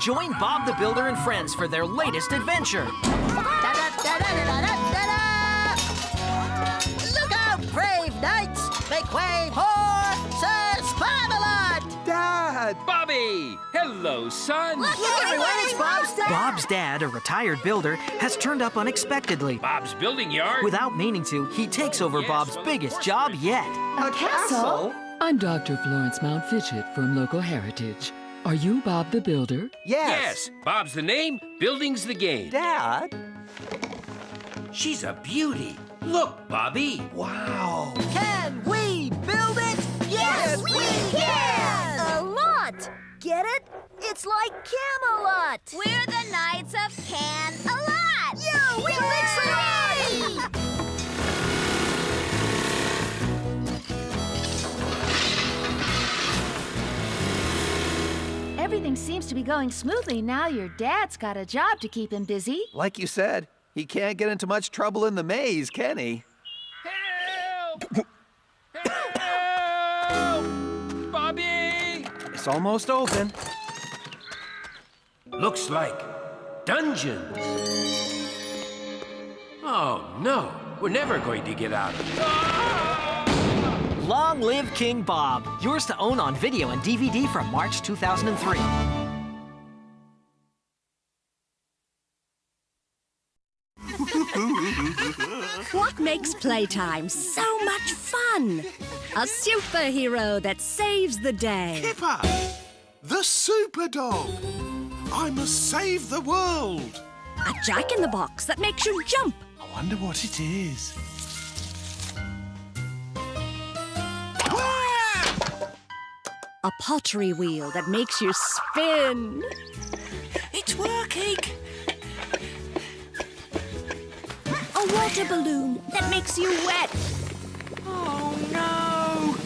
Join Bob the Builder and friends for their latest adventure. Look out, brave knights! Make way for Sir Spamalot! Dad! Bobby! Hello, son. Look everyone, it's Bob's dad! Bob's dad, a retired builder, has turned up unexpectedly. Bob's building yard. Without meaning to, he takes over Bob's biggest job yet. A castle? I'm Dr. Florence Mountfitchet from Local Heritage. Are you Bob the Builder? Yes. Bob's the name, building's the game. Dad? She's a beauty. Look, Bobby. Wow. Can we build it? Yes, we can! A lot! Get it? It's like Camelot! We're the Knights of Can-A-Lot! Yeah, we fix it right! Everything seems to be going smoothly now your dad's got a job to keep him busy. Like you said, he can't get into much trouble in the maze, can he? Help! Help! Bobby! It's almost open. Looks like dungeons. Oh, no. We're never going to get out of it. Long live King Bob. Yours to own on video and DVD from March 2003. What makes playtime so much fun? A superhero that saves the day. Kipper, the super dog. I must save the world. A jack-in-the-box that makes you jump. I wonder what it is. A pottery wheel that makes you spin. It's working! A water balloon that makes you wet. Oh, no!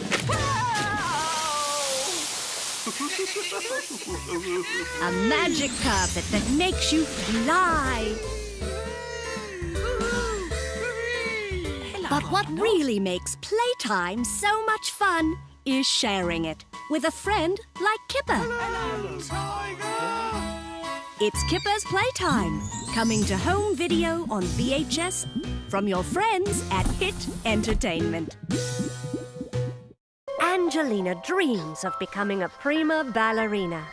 A magic carpet that makes you fly. But what really makes playtime so much fun is sharing it with a friend like Kipper. It's Kipper's Playtime, coming to home video on VHS from your friends at Hit Entertainment. Angelina dreams of becoming a prima ballerina.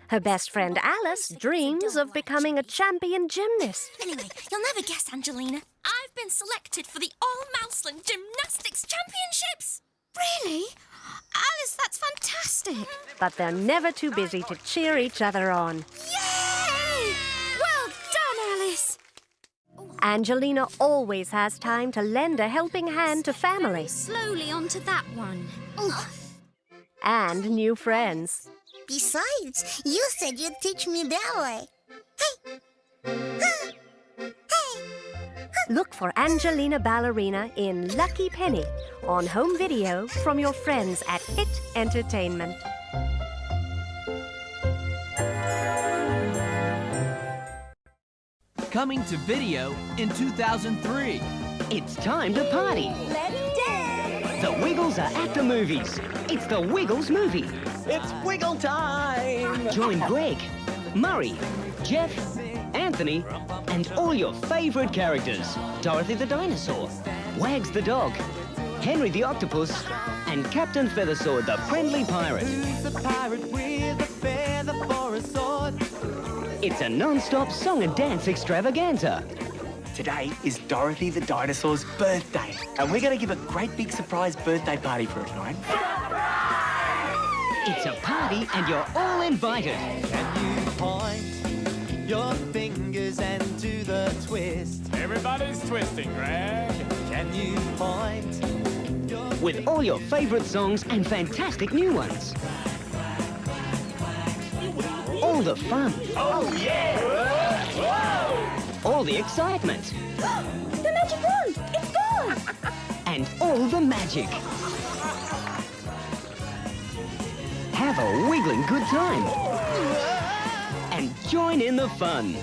Her best friend Alice dreams of becoming a champion gymnast. Anyway, you'll never guess, Angelina. I've been selected for the All-Mouseland Gymnastics Championships! Really? Alice, that's fantastic! But they're never too busy to cheer each other on. Yay! Well done, Alice! Angelina always has time to lend a helping hand to family Slowly onto that one. and new friends. Besides, you said you'd teach me ballet. Look for Angelina Ballerina in Lucky Penny on home video from your friends at Hit Entertainment. Coming to video in 2003. It's time to party. Let's dance! The Wiggles are at the movies. It's the Wiggles movie. It's Wiggle time! Join Greg, Murray, Jeff, Anthony, and all your favorite characters. Dorothy the dinosaur, Wags the dog, Henry the octopus, and Captain Feathersword the friendly pirate. Who's the pirate with a feather for a sword? It's a non-stop song and dance extravaganza. Today is Dorothy the dinosaur's birthday, and we're going to give a great big surprise birthday party for her tonight. It's a party and you're all invited. Can you point your fingers and do the twist? Everybody's twisting, Greg. Can you point your With all your favorite songs and fantastic new ones. All the fun. Oh, yeah! Whoa! All the excitement. The magic wand! It's gone! And all the magic. Have a wiggling good time. And join in the fun.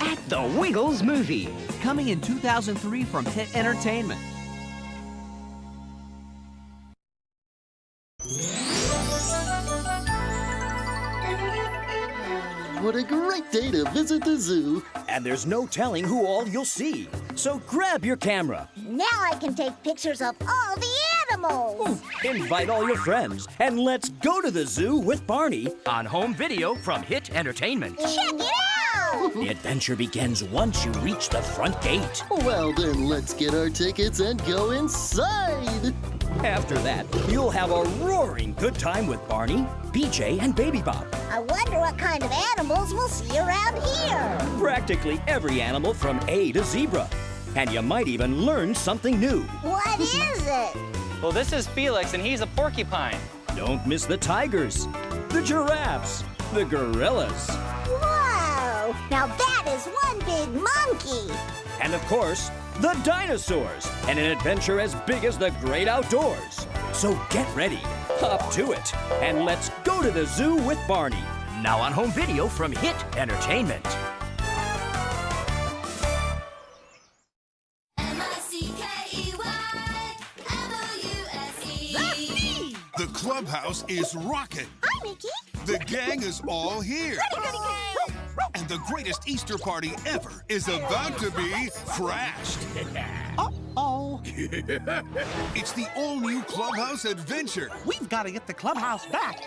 At the Wiggles movie. Coming in 2003 from Hit Entertainment. what a great day to visit the zoo. And there's no telling who all you'll see. So grab your camera. Now I can take pictures of all the animals. Invite all your friends, and let's go to the zoo with Barney on home video from Hit Entertainment. Check it out! The adventure begins once you reach the front gate. Well, then let's get our tickets and go inside. After that, you'll have a roaring good time with Barney, BJ, and Baby Bop. I wonder what kind of animals we'll see around here. Practically every animal from A to Zebra. And you might even learn something new. What is it? Well, this is Felix, and he's a porcupine. Don't miss the tigers, the giraffes, the gorillas. Whoa! Now that is one big monkey. And of course, the dinosaurs, and an adventure as big as the great outdoors. So get ready, hop to it, and let's go to the zoo with Barney. Now on home video from Hit Entertainment. The clubhouse is rocking. Hi, Mickey. The gang is all here. And the greatest Easter party ever is about to be crashed. Uh-oh. It's the all-new Clubhouse Adventure. We've got to get the clubhouse back.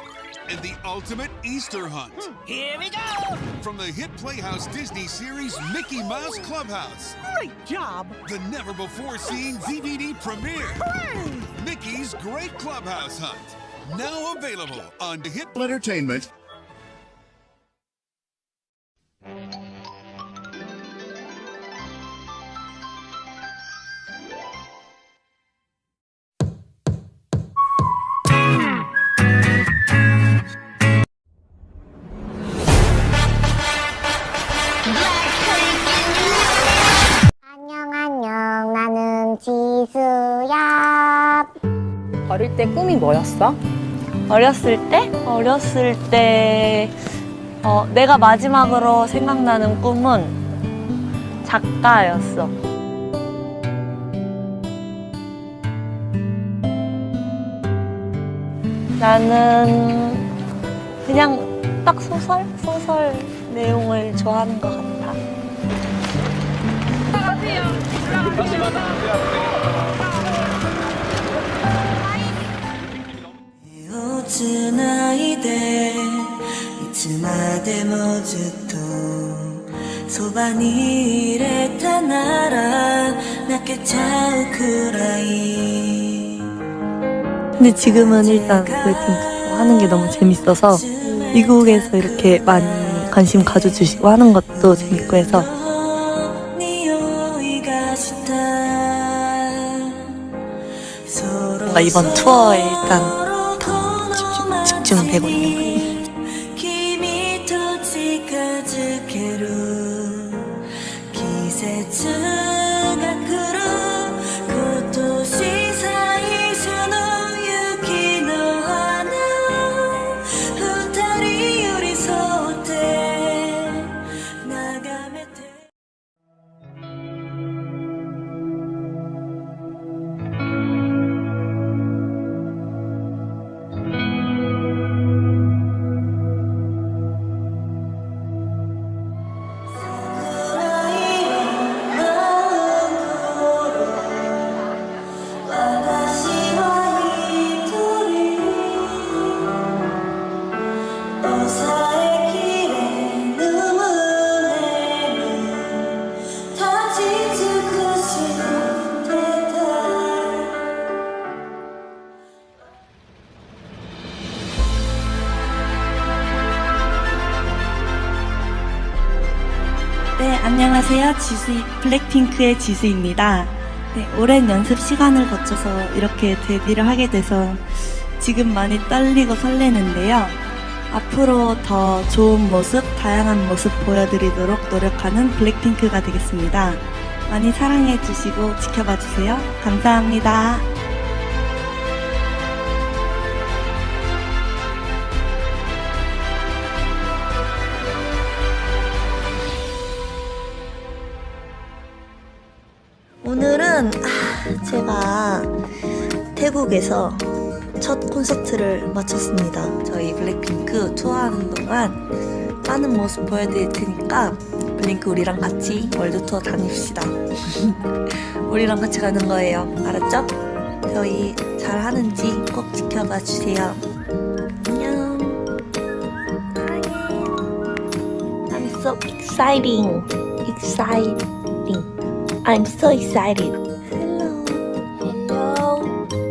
And the ultimate Easter hunt. Here we go. From the hit Playhouse Disney series Mickey Mouse Clubhouse. Great job. The never-before-seen DVD premiere. Hooray! Mickey's Great Clubhouse Hunt. Now available on Hit Entertainment. 안녕, 나는 지수야. 어릴 때 꿈이 뭐였어? 어렸을 때 내가 마지막으로 생각나는 꿈은 작가였어. 나는 그냥 딱 소설 내용을 좋아하는 것 같아. 근데 지금은 일단 블랙핑크 하는 게 너무 재밌어서 미국에서 이렇게 많이 관심 가져주시고 하는 것도 재밌고 해서 뭔가 이번 투어에 일단 더 집중되고 있는 것 같아요. 네, 안녕하세요. 블랙핑크의 지수입니다. 네, 오랜 연습 시간을 거쳐서 이렇게 데뷔를 하게 돼서 지금 많이 떨리고 설레는데요. 앞으로 더 좋은 모습, 다양한 모습 보여드리도록 노력하는 블랙핑크가 되겠습니다. 많이 사랑해 주시고 지켜봐 주세요. 감사합니다. 오늘은 제가 태국에서 첫 콘서트를 마쳤습니다. 저희 블랙핑크 투어하는 동안 하는 모습 보여드릴 테니까 블링크 우리랑 같이 월드 투어 다닙시다. 우리랑 같이 가는 거예요. 알았죠? 저희 잘 하는지 꼭 지켜봐 주세요. 안녕. I'm so exciting. I'm so excited. Hello.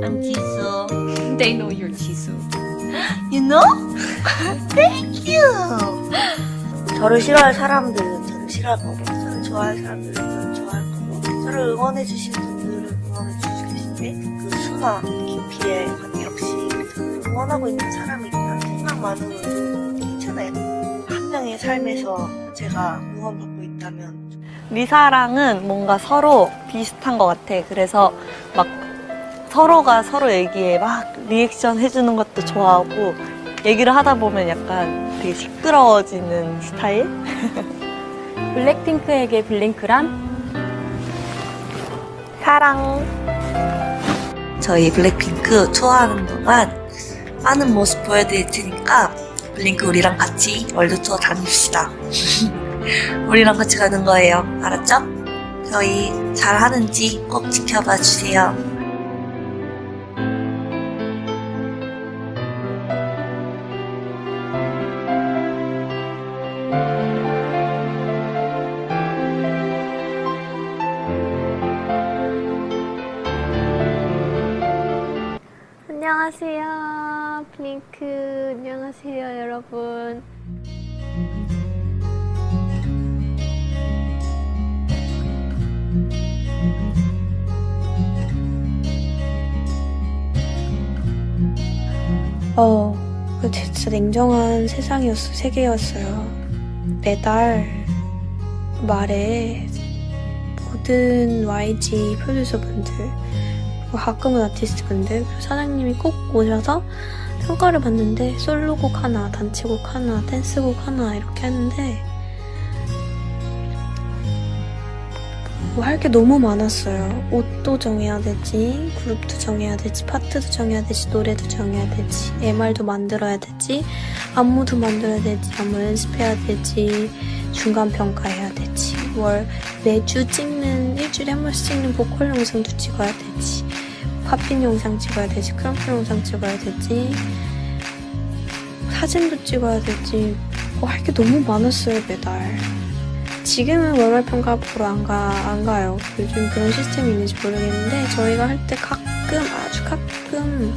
I'm Jisoo. They know you're Jisoo. You know? Thank you. 저를 싫어할 사람들은 저를 싫어할 거고, 저를 좋아할 사람들은 저를 좋아할 거고, 저를 응원해 주신 분들은 응원해 주시겠는데 그 수나 깊이에 관계없이 저를 응원하고 있는 사람이 있다는 생각만으로도 괜찮아요. 한 명의 삶에서 제가 응원받고 있다면 리사랑은 뭔가 서로 비슷한 것 같아. 그래서 막 서로가 서로 얘기에 막 리액션 해주는 것도 좋아하고 얘기를 하다 보면 약간 되게 시끄러워지는 스타일? 블랙핑크에게 블링크란? 사랑. 저희 블랙핑크 투어하는 동안 많은 모습 보여드릴 테니까 블링크 우리랑 같이 월드 투어 다닙시다. 우리랑 같이 가는 거예요. 알았죠? 저희 잘 하는지 꼭 지켜봐 주세요. 안녕하세요, 블링크. 안녕하세요, 여러분. 진짜 냉정한 세계였어요. 매달 말에 모든 YG 프로듀서분들, 가끔은 아티스트분들, 사장님이 꼭 오셔서 평가를 받는데 솔로곡 하나, 단체곡 하나, 댄스곡 하나 이렇게 하는데 뭐 할 게 너무 많았어요. 옷도 정해야 되지, 그룹도 정해야 되지, 파트도 정해야 되지, 노래도 정해야 되지, MR도 만들어야 되지, 안무도 만들어야 되지, 안무 연습해야 되지, 중간 평가해야 되지, 매주 찍는, 일주일에 한 번씩 찍는 보컬 영상도 찍어야 되지, 팝핀 영상 찍어야 되지, 크럼프 영상 찍어야 되지, 사진도 찍어야 되지. 할 게 너무 많았어요, 매달. 지금은 월말평가 보러 안 가요. 요즘 그런 시스템이 있는지 모르겠는데 저희가 할 때 아주 가끔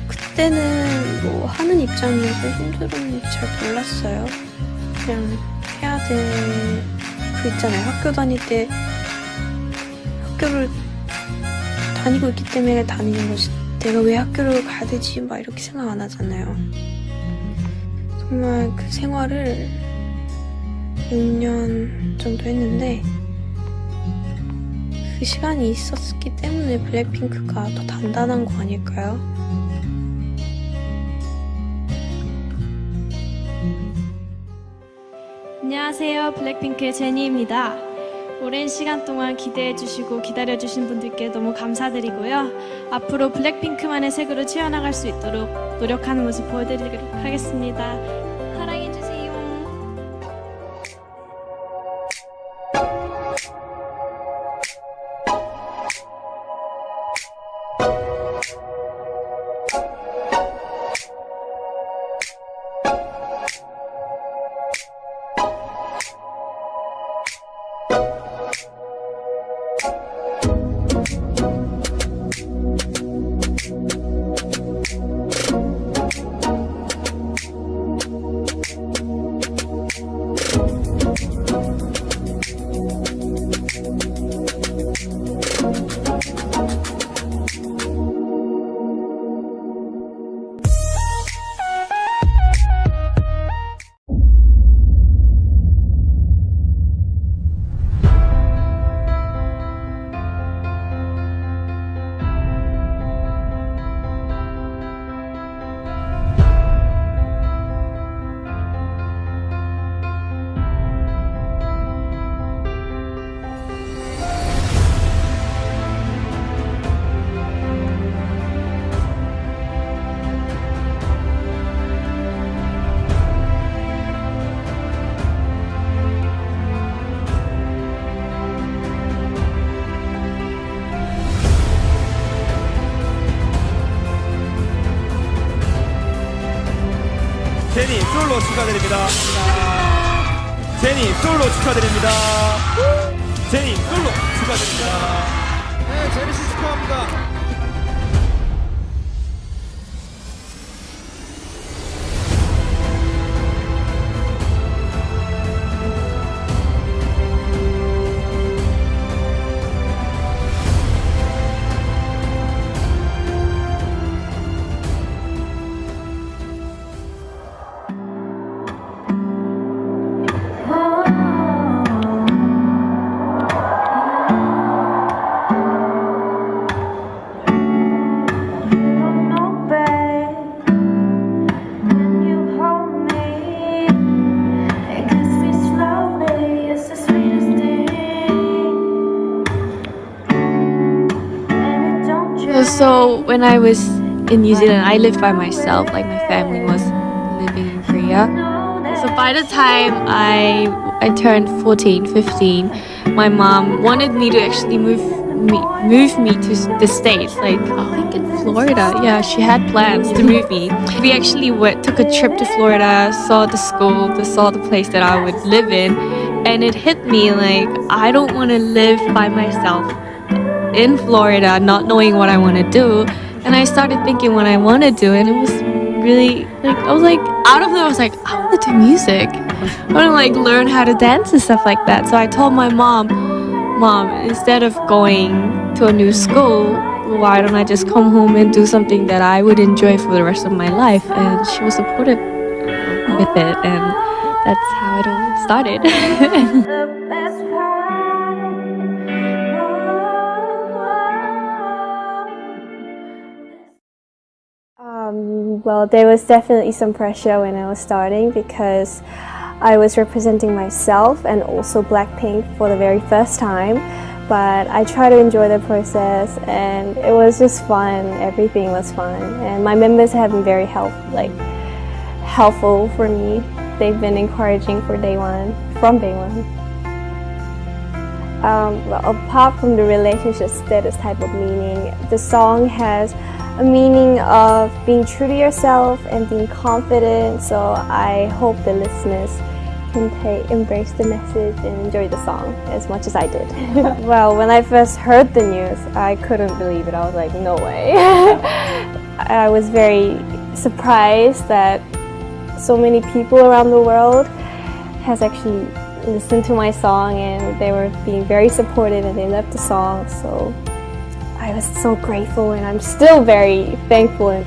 그때는 뭐 하는 입장이어서 힘들었는지 잘 몰랐어요. 그냥 해야 돼. 있잖아요. 학교 다닐 때 학교를 다니고 있기 때문에 다니는 거지. 내가 왜 학교를 가야 되지? 막 이렇게 생각 안 하잖아요. 정말 그 생활을 6년 정도 했는데 그 시간이 있었기 때문에 블랙핑크가 더 단단한 거 아닐까요? 안녕하세요. 블랙핑크의 제니입니다. 오랜 시간 동안 기대해주시고 기다려주신 분들께 너무 감사드리고요. 앞으로 블랙핑크만의 색으로 채워나갈 수 있도록 노력하는 모습 보여드리도록 하겠습니다. 사랑해주세요. 축하드립니다. 제니 솔로 축하드립니다. 제니 솔로 축하드립니다. 네, 제니 씨 축하합니다. So when I was in New Zealand, I lived by myself, like my family was living in Korea. So by the time I turned 14, 15, my mom wanted me to actually move me to the States, like I think in Florida. Yeah, she had plans to move me. We actually took a trip to Florida, saw the school, saw the place that I would live in, and it hit me like I don't want to live by myself in Florida, not knowing what I want to do. And I started thinking what I want to do, and it was really like I was like out of there. I was like, I want to do music. I want to like learn how to dance and stuff like that. So I told my mom, instead of going to a new school, why don't I just come home and do something that I would enjoy for the rest of my life? And she was supportive with it, and that's how it all started. Well, there was definitely some pressure when I was starting because I was representing myself and also Blackpink for the very first time. But I tried to enjoy the process, and it was just fun. Everything was fun, and my members have been very helpful for me. They've been encouraging from day one. Well, apart from the relationship status type of meaning, the song has a meaning of being true to yourself and being confident. So I hope the listeners can embrace the message and enjoy the song as much as I did. Well, when I first heard the news, I couldn't believe it. I was like, no way. I was very surprised that so many people around the world has actually listened to my song, and they were being very supportive and they loved the song. So I was so grateful, and I'm still very thankful.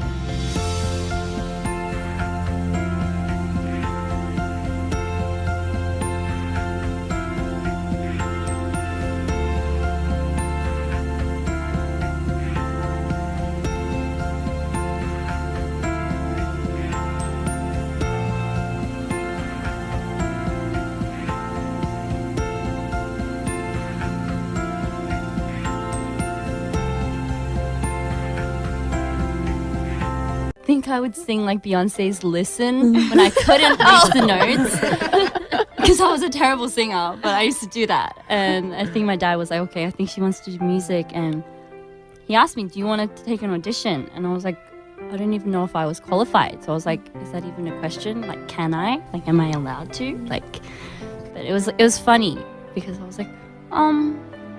I think I would sing like Beyonce's Listen when I couldn't reach the notes because I was a terrible singer, but I used to do that. And I think my dad was like, okay, I think she wants to do music, and he asked me, do you want to take an audition? And I was like, I don't even know if I was qualified. So I was like, is that even a question? Like, can I? Like, am I allowed to? Like, but it was funny because I was like,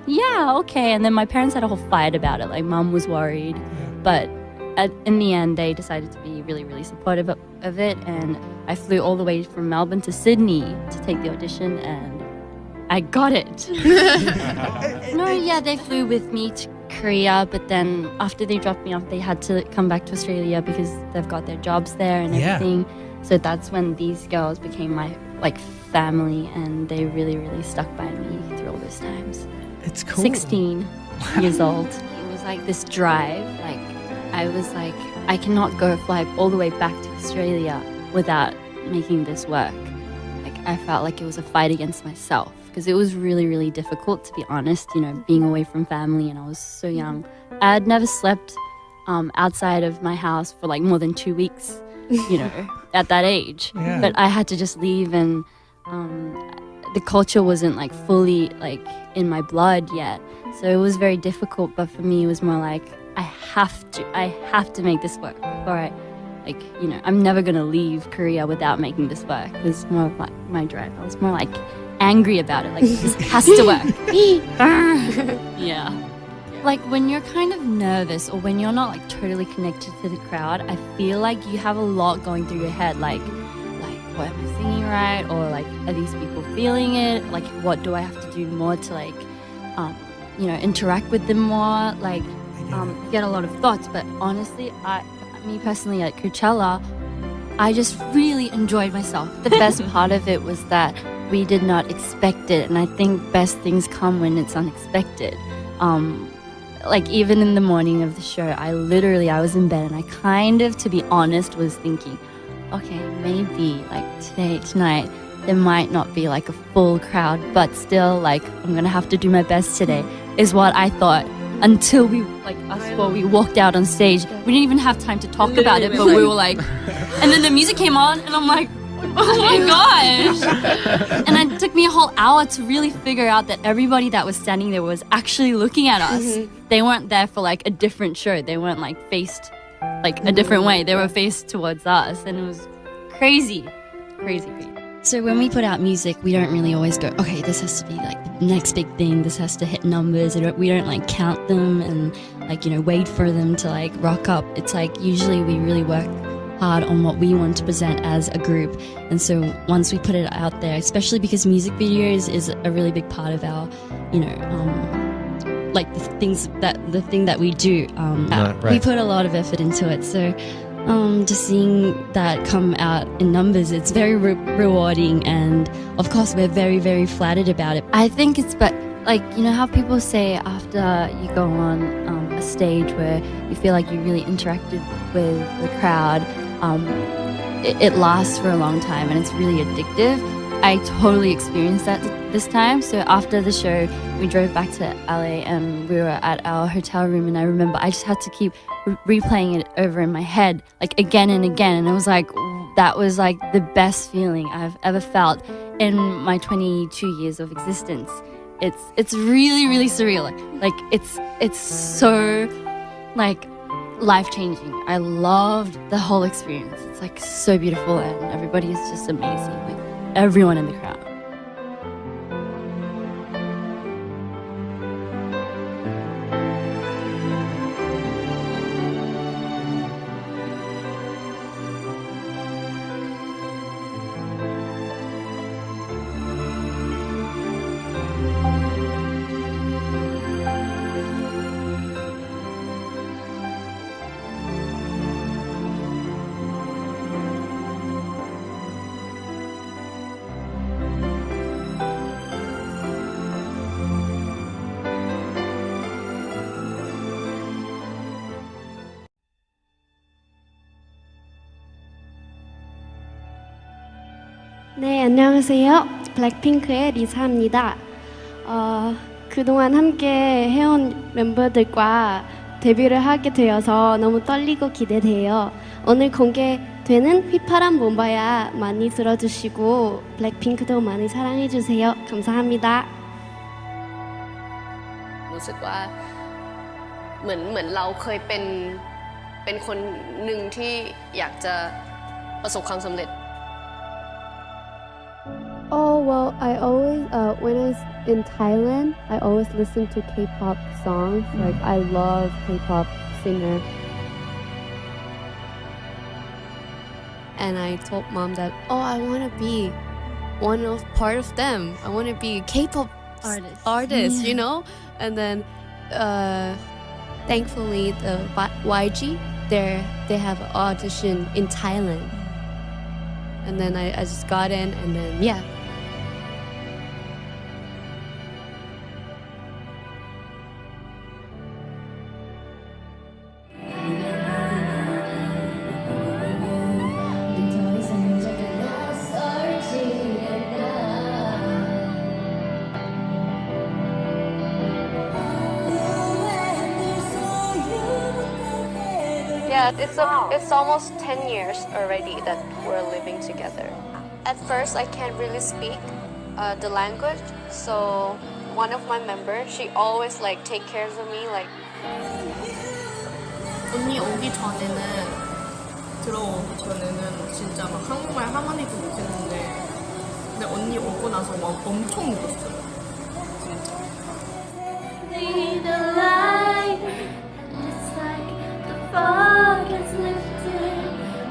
yeah, okay. And then my parents had a whole fight about it. Like, mom was worried, but in the end, they decided to be really, really supportive of it, and I flew all the way from Melbourne to Sydney to take the audition, and I got it. No, yeah, they flew with me to Korea, but then after they dropped me off, they had to come back to Australia because they've got their jobs there and everything. So that's when these girls became my family, and they really, really stuck by me through all those times. It's cool. 16 years old. It was like this drive, I was like, I cannot fly all the way back to Australia without making this work. I felt like it was a fight against myself because it was really, really difficult, to be honest, being away from family, and I was so young. I had never slept outside of my house for more than 2 weeks, at that age. Yeah. But I had to just leave, and the culture wasn't fully in my blood yet. So it was very difficult, but for me it was more like, I have to make this work before like, you know, I'm never gonna leave Korea without making this work. It was more of my drive. I was more like angry about it, like this has to work. Yeah. Like when you're kind of nervous or when you're not like totally connected to the crowd, I feel like you have a lot going through your head, like what am I singing right, or like are these people feeling it, like what do I have to do more to like you know, interact with them more, like you get a lot of thoughts. But honestly, me personally at Coachella, I just really enjoyed myself. The best part of it was that we did not expect it, and I think best things come when it's unexpected. Like even in the morning of the show, I was in bed and I kind of, to be honest, was thinking, okay, maybe like tonight, there might not be like a full crowd, but still like I'm gonna have to do my best today, is what I thought. Until we walked out on stage, we didn't even have time to talk about it, but we were like, and then the music came on and I'm like, oh my gosh. And it took me a whole hour to really figure out that everybody that was standing there was actually looking at us. They weren't there for like a different show. They weren't like faced like a different way. They were faced towards us, and it was crazy. So when we put out music, we don't really always go, okay, this has to be like the next big thing. This has to hit numbers. We don't like count them and like, you know, wait for them to like rock up. It's like usually we really work hard on what we want to present as a group. And so once we put it out there, especially because music videos is a really big part of our, you know, like the thing that we do. We put a lot of effort into it. So just seeing that come out in numbers, it's very rewarding, and of course we're very, very flattered about it. I think it's like, you know how people say after you go on a stage where you feel like you really interacted with the crowd, it lasts for a long time and it's really addictive. I totally experienced that this time. So after the show, we drove back to LA and we were at our hotel room, and I remember I just had to keep replaying it over in my head, like again and again. And it was like, that was like the best feeling I've ever felt in my 22 years of existence. It's really, really surreal. Like it's so like life-changing. I loved the whole experience. It's like so beautiful, and everybody is just amazing. Like everyone in the crowd. 네, 안녕하세요. 블랙핑크의 리사입니다. 그동안 함께 해온 멤버들과 데뷔를 하게 되어서 너무 떨리고 기대돼요. 오늘 공개되는 휘파람 몬바야 많이 들어주시고 블랙핑크도 많이 사랑해주세요. 감사합니다. รู้สึกว่าเหมือนเราเคยเป็นคนหนึ่งที่อยากจะประสบความสำเร็จ Oh, well, I always, when I was in Thailand, I always listen to K-pop songs. Like, I love K-pop singer. And I told mom that, oh, I want to be part of them. I want to be a K-pop artist, you know? And then, thankfully, the YG, they have an audition in Thailand. And then I just got in, and then, yeah. Yeah, it's almost 10 years already that we're living together. At first, I can't really speak the language, so one of my members, she always like take care of me, like. 언니 오기 전에는 들어오기 전에는 진짜 막 한국말 하나니도 못했는데 근데 언니 오고 나서 막 엄청 늘었어요. 진짜. Need a light, it's like the fog is lifted,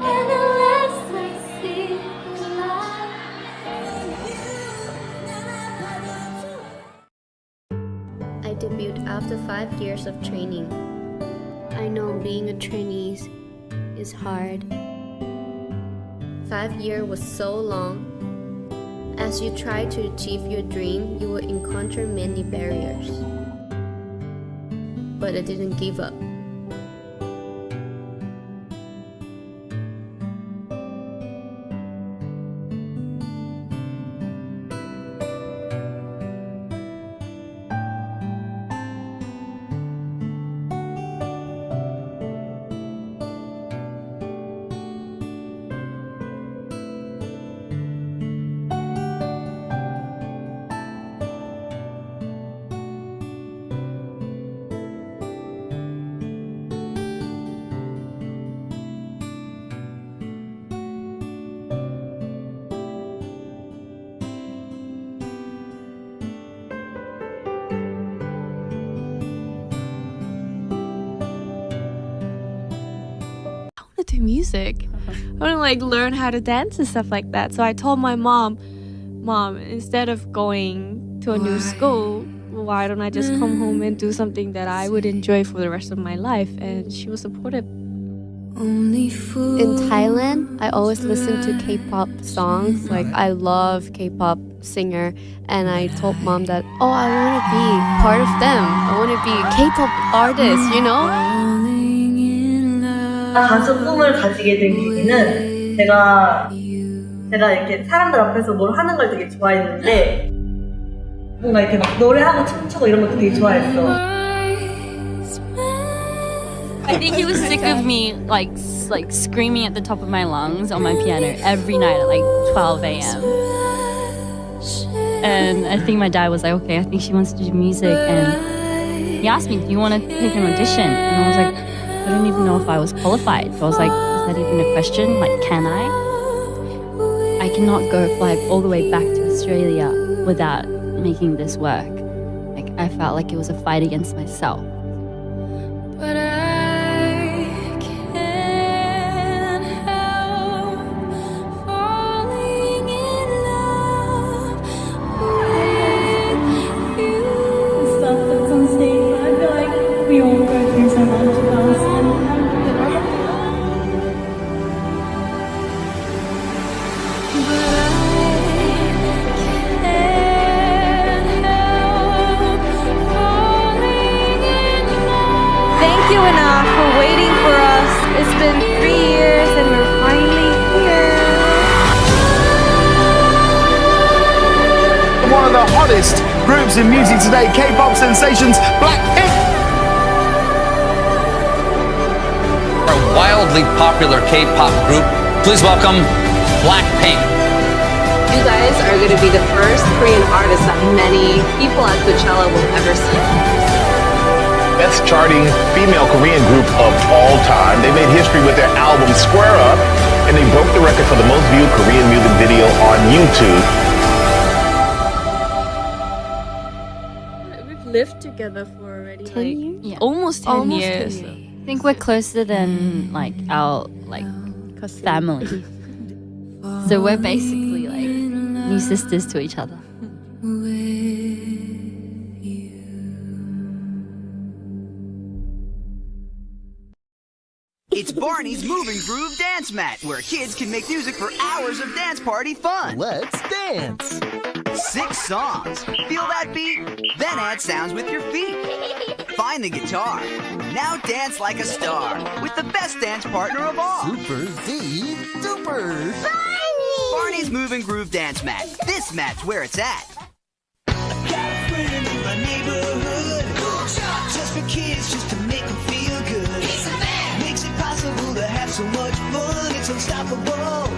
and it lets me see the light. I debuted after 5 years of training. I know being a trainee is hard. 5 years was so long. As you try to achieve your dream, you will encounter many barriers. But I didn't give up. to do music. I want to like learn how to dance and stuff like that. So I told my mom, instead of going to a new school, why don't I just come home and do something that I would enjoy for the rest of my life? And she was supportive. In Thailand, I always listen to K-pop songs. Like, I love K-pop singer, and I told mom that, oh, I want to be part of them. I want to be a K-pop artist, you know? 가수 꿈을 가지게 된 계기는 제가 이렇게 사람들 앞에서 뭘 하는 걸 되게 좋아했는데 뭔가 이렇게 막 노래하고 춤추고 이런 것도 되게 좋아했어. I think he was sick of me like screaming at the top of my lungs on my piano every night at like 12 a.m. And I think my dad was like, okay, I think she wants to do music. And he asked me, do you want to take an audition? And I was like, I don't even know if I was qualified. So I was like, is that even a question? Like, can I? I cannot go fly all the way back to Australia without making this work. Like, I felt like it was a fight against myself. But I can't help falling in love with you. The stuff that's on stage, but I feel like we all go through so much of us. Thank you, Anna, for waiting for us. It's been 3 years and we're finally here. One of the hottest groups in music today, K-pop sensations, Blackpink. A wildly popular K-pop group. Please welcome Blackpink. You guys are going to be the first Korean artist that many people at Coachella will ever see. Best charting female Korean group of all time. They made history with their album Square Up, and they broke the record for the most viewed Korean music video on YouTube. We've lived together for already 10 years? Yeah. Almost 10 years. I think we're closer than like our family. So we're basically like new sisters to each other. It's Barney's Move and Groove Dance Mat, where kids can make music for hours of dance party fun. Let's dance. 6 songs. Feel that beat? Then add sounds with your feet. Find the guitar. Now dance like a star with the best dance partner of all. Super duper. Barney's Move and Groove Dance Mat. This mat's where it's at. Just for kids, just to make them feel good. Makes it possible to have so much fun. It's unstoppable.